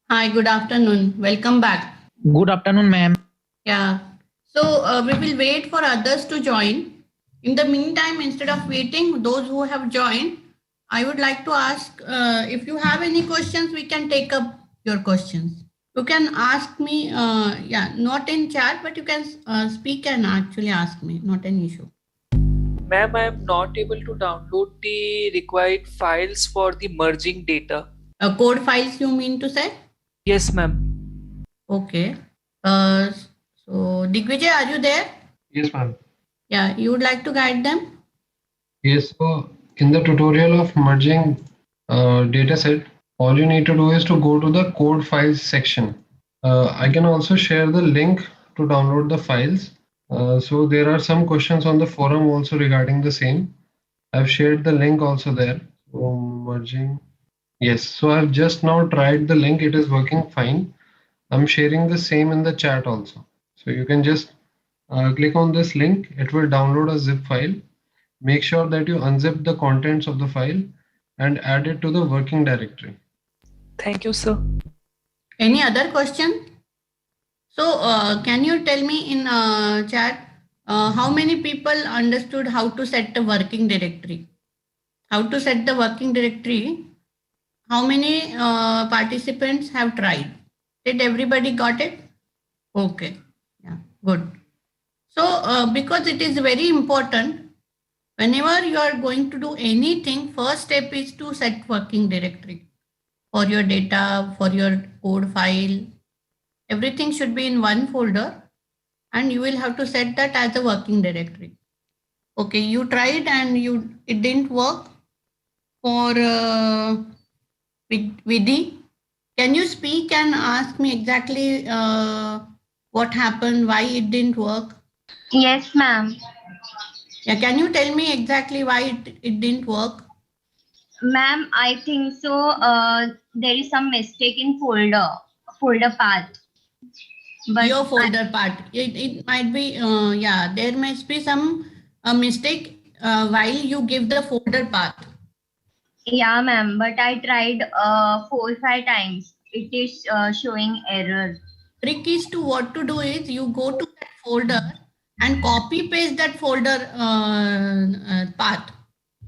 Hi, good afternoon. Welcome back. Good afternoon, ma'am. Yeah. So we will wait for others to join. In the meantime, instead of waiting, those who have joined, I would like to ask if you have any questions, we can take up your questions. You can ask me, yeah, not in chat, but you can speak and actually ask me, not an issue. Ma'am, I am not able to download the required files for the merging data. Code files, you mean to say? Yes, ma'am. Okay. Uh, so, Digvijay, are you there? Yes, ma'am. Yeah, you would like to guide them? Yes, so in the tutorial of merging dataset, all you need to do is to go to the code files section. I can also share the link to download the files. So there are some questions on the forum also regarding the same. I've shared the link also there. So merging. Yes, so I've just now tried the link. It is working fine. I'm sharing the same in the chat also. So you can just click on this link. It will download a zip file. Make sure that you unzip the contents of the file and add it to the working directory. Thank you, sir. Any other question? So, can you tell me in chat how many people understood how to set a working directory? How to set the working directory? How many participants have tried? Did everybody got it? Okay. Yeah, good. So, because it is very important, whenever you are going to do anything, first step is to set working directory for your data, for your code file. Everything should be in one folder and you will have to set that as a working directory. Okay, you tried and it didn't work for Vidhi. Can you speak and ask me exactly what happened, why it didn't work? Yes, ma'am. Yeah, can you tell me exactly why it didn't work? Ma'am, I think so. There is some mistake in folder path. But Your folder part. It might be, yeah, there must be some mistake while you give the folder path. yeah, ma'am. But I tried 4 5 times. It is showing error. Trick is to what to do is you go to that folder and copy paste that folder path.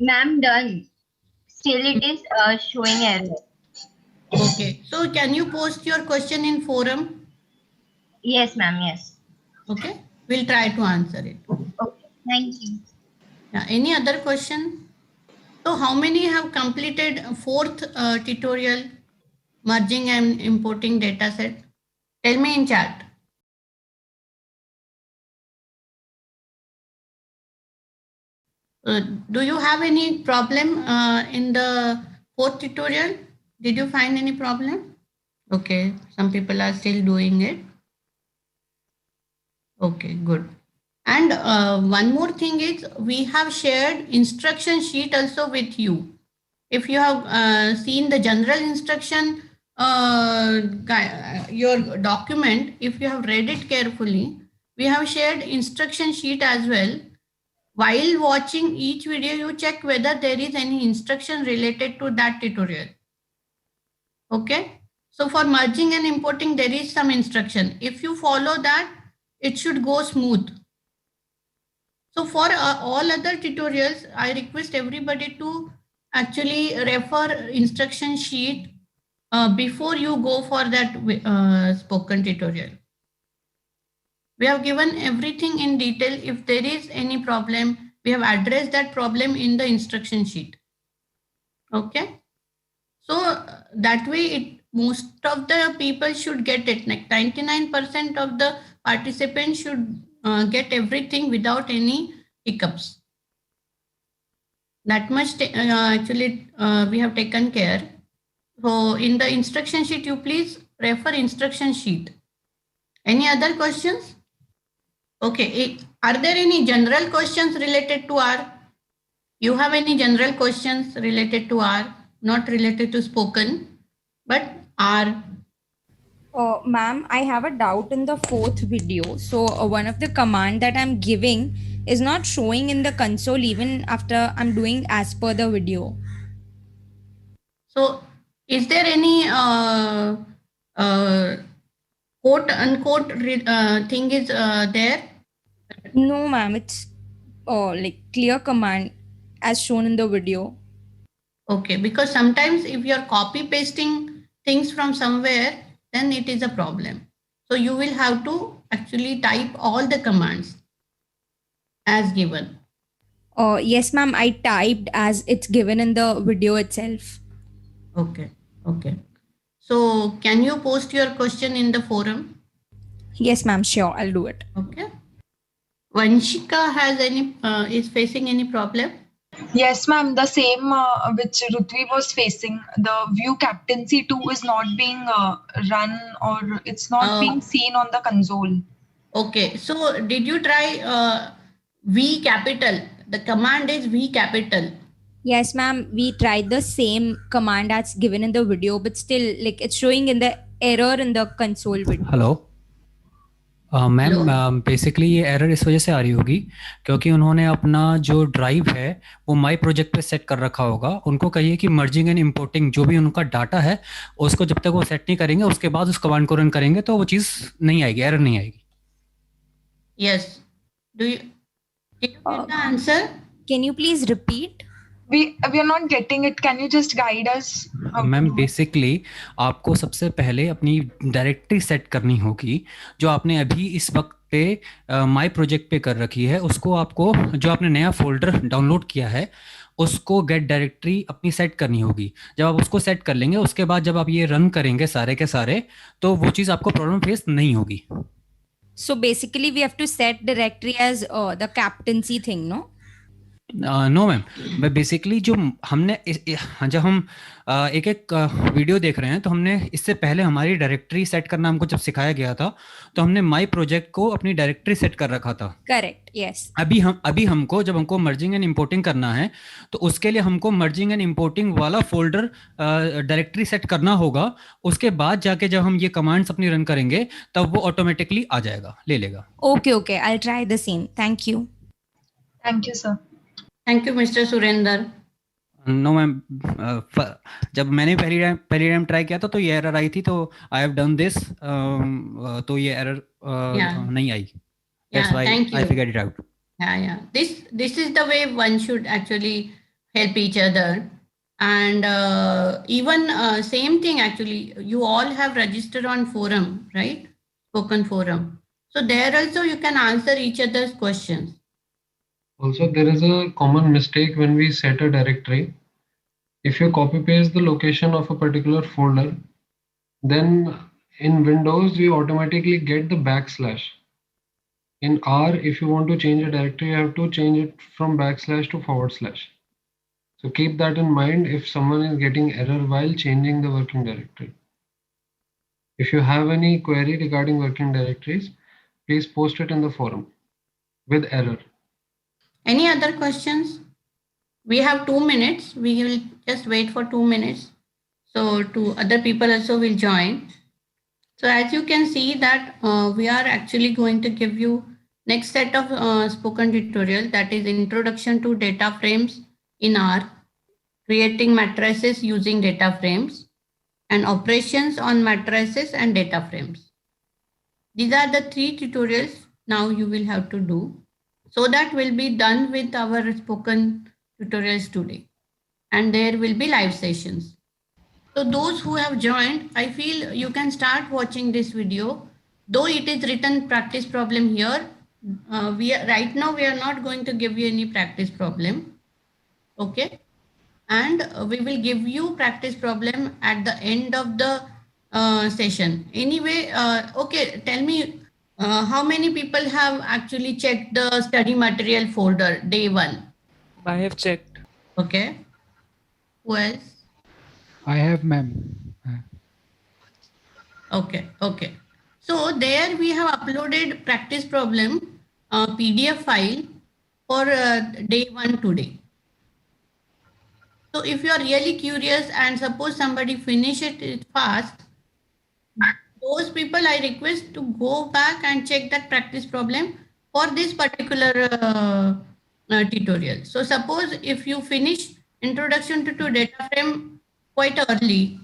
Ma'am, done. Still, it is showing error. Okay. So can you post your question in forum? Yes, ma'am. Yes. Okay. We'll try to answer it. Okay. Thank you. Yeah. Any other question? So how many have completed fourth tutorial, merging and importing data set? Tell me in chat. Do you have any problem in the fourth tutorial? Did you find any problem? Okay, some people are still doing it. Okay, good. And one more thing is we have shared instruction sheet also with you. If you have seen the general instruction, your document, if you have read it carefully, we have shared instruction sheet as well. While watching each video, you check whether there is any instruction related to that tutorial. Okay. So for merging and importing, there is some instruction. If you follow that, it should go smooth. So for all other tutorials, I request everybody to actually refer instruction sheet before you go for that spoken tutorial. We have given everything in detail. If there is any problem, we have addressed that problem in the instruction sheet. Okay. So that way most of the people should get it. Like 99% of the participants should get everything without any hiccups. That much actually we have taken care. So in the instruction sheet, you please refer instruction sheet. Any other questions? Okay. Are there any general questions related to R? You have any general questions related to R, not related to spoken, but R? Ma'am, I have a doubt in the fourth video. So one of the command that I'm giving is not showing in the console even after I'm doing as per the video. So is there any quote unquote thing is there? No, ma'am, it's like clear command as shown in the video. Okay, because sometimes if you're copy pasting things from somewhere, then it is a problem. So you will have to actually type all the commands as given. Yes, ma'am, I typed as it's given in the video itself. Okay, okay. So can you post your question in the forum? Yes, ma'am, sure, I'll do it. Okay. Vanshika has is facing any problem? Yes, ma'am. The same which Rutvi was facing. The view captaincy 2 is not being run, or it's not being seen on the console. Okay. So did you try V capital? The command is V capital. Yes, ma'am, we tried the same command as given in the video, but still, like, it's showing in the error in the console video. Hello ma'am, basically ये error इस वजह से आ रही होगी क्योंकि उन्होंने अपना जो ड्राइव है वो माई प्रोजेक्ट पे सेट कर रखा होगा। उनको कहिए कि मर्जिंग एंड इंपोर्टिंग जो भी उनका डाटा है उसको जब तक वो सेट नहीं करेंगे उसके बाद उस कमांड को रन करेंगे तो वो चीज़ नहीं आएगी, एरर नहीं आएगी। Yes. Did you get the answer? Can you please repeat? We are not getting it. Can you just guide us? Ma'am basically आपको सबसे पहले अपनी डायरेक्टरी सेट करनी होगी जो आपने अभी इस वक्त पे माई प्रोजेक्ट पे कर रखी है। उसको आपको जो आपने नया फोल्डर डाउनलोड किया है उसको गेट डायरेक्टरी अपनी सेट करनी होगी। जब आप उसको सेट कर लेंगे उसके बाद जब आप ये रन करेंगे सारे के सारे तो वो चीज़ आपको प्रॉब्लम फेस नहीं होगी। So basically, we have to set directory as the captaincy thing, no? No ma'am, basically जो हमने जब हम एक एक वीडियो देख रहे हैं तो हमने इससे पहले हमारी डायरेक्टरी सेट करना हमको जब सिखाया गया था तो हमने माई प्रोजेक्ट को अपनी डायरेक्टरी सेट कर रखा था। Correct, yes. अभी हमको जब हमको मर्जिंग एंड इंपोर्टिंग करना है तो उसके लिए हमको मर्जिंग एंड इंपोर्टिंग वाला फोल्डर डायरेक्टरी सेट करना होगा। उसके बाद जाके जब हम ये कमांड्स अपनी रन करेंगे तब वो ऑटोमेटिकली आ जाएगा, ले लेगा। Okay, I'll try the same. Thank you. Thank you, sir. Thank you, Mr. Surinder. No ma'am, जब मैंने पहली टाइम ट्राई किया था तो ये एरर आई थी तो आई हैव डन दिस, तो ये एरर नहीं आई। That's why thank you. I figured it out. Yeah. This is the way one should actually help each other. And even same thing actually, you all have registered on forum, right? Spoken forum. So there also you can answer each other's questions. Also, there is a common mistake when we set a directory. If you copy paste the location of a particular folder, then in Windows, you automatically get the backslash. In R, if you want to change a directory, you have to change it from backslash to forward slash. So keep that in mind if someone is getting error while changing the working directory. If you have any query regarding working directories, please post it in the forum with error. Any other questions? We have 2 minutes. We will just wait for 2 minutes. So to other people also will join. So as you can see that we are actually going to give you next set of spoken tutorial, that is introduction to data frames in R, creating matrices using data frames, and operations on matrices and data frames. These are the 3 tutorials now you will have to do. So that will be done with our spoken tutorials today. And there will be live sessions. So those who have joined, I feel you can start watching this video. Though it is written practice problem here, right now we are not going to give you any practice problem. Okay. And we will give you practice problem at the end of the session. Anyway, okay, tell me, how many people have actually checked the study material folder day 1? I have checked. Okay. Who else? I have, ma'am. Okay. So there we have uploaded practice problem PDF file for day 1 today. So if you are really curious and suppose somebody finish it fast, those people I request to go back and check that practice problem for this particular tutorial. So suppose if you finish introduction to data frame quite early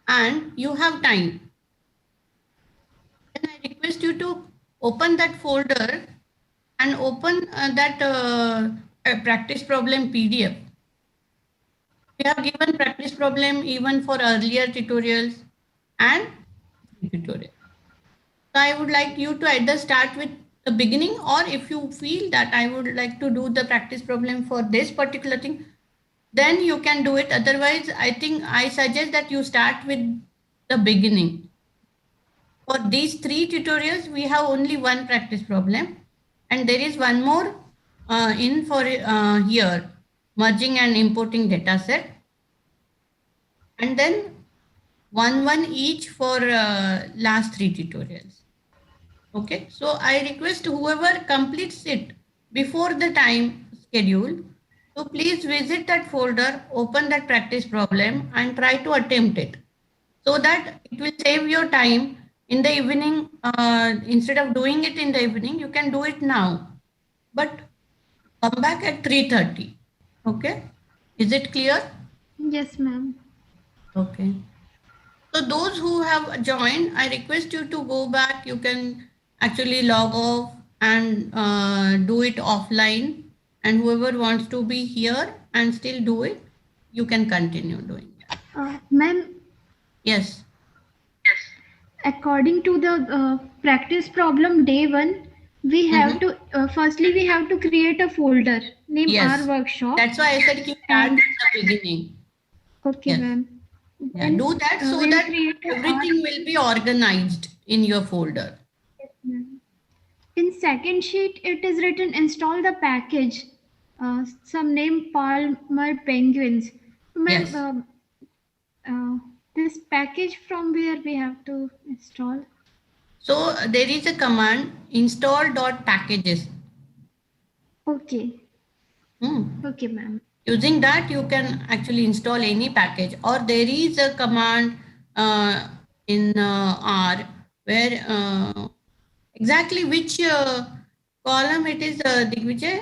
and you have time, then I request you to open that folder and open that practice problem PDF. We have given practice problem even for earlier tutorials and tutorial. So I would like you to either start with the beginning, or if you feel that I would like to do the practice problem for this particular thing, then you can do it. Otherwise, I think I suggest that you start with the beginning. For these 3 tutorials, we have only one practice problem, and there is one more in for here, merging and importing data set, and then one each for last 3 tutorials. Okay, so I request whoever completes it before the time schedule, so please visit that folder, open that practice problem and try to attempt it, so that it will save your time in the evening. Instead of doing it in the evening, you can do it now, but come back at 3:30. Okay, is it clear? Yes, ma'am. Okay. So those who have joined, I request you to go back. You can actually log off and do it offline. And whoever wants to be here and still do it, you can continue doing it. Ma'am, Yes. according to the practice problem day 1, we have to firstly we have to create a folder name Yes. our workshop. That's why I said you start at the beginning. Okay, Yes. ma'am. Yeah, Then, do that so we'll that create a everything will be organized in your folder. Yes, ma'am. In second sheet, it is written install the package. Some name Palmer Penguins. Ma'am, Yes. this package from where we have to install? So there is a command install.packages. Okay. Hmm. Okay, ma'am. Using that, you can actually install any package, or there is a command in R where exactly which column it is, Digvijay,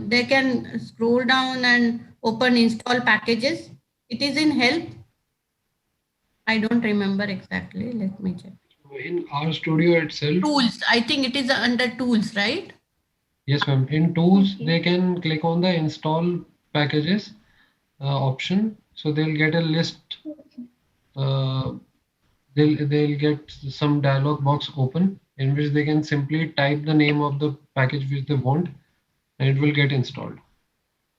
they can scroll down and open install packages. It is in help. I don't remember exactly. Let me check. In RStudio itself, Tools. I think it is under tools, right? yes, ma'am. In tools, Okay. they can click on the install packages option. So they'll get a list. They'll get some dialog box open in which they can simply type the name of the package which they want, and it will get installed.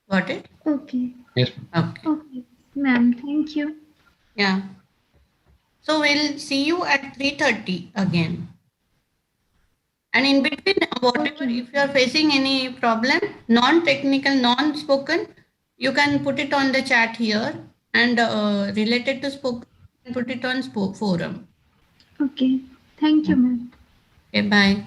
Got it? Okay. Yes, ma'am. Okay. Okay, ma'am. Thank you. Yeah. So we'll see you at 3:30 again. And in between, whatever, if you are facing any problem, non-technical, non-spoken, you can put it on the chat here, and related to spoken, put it on forum. Okay. Thank you, ma'am. Okay, bye.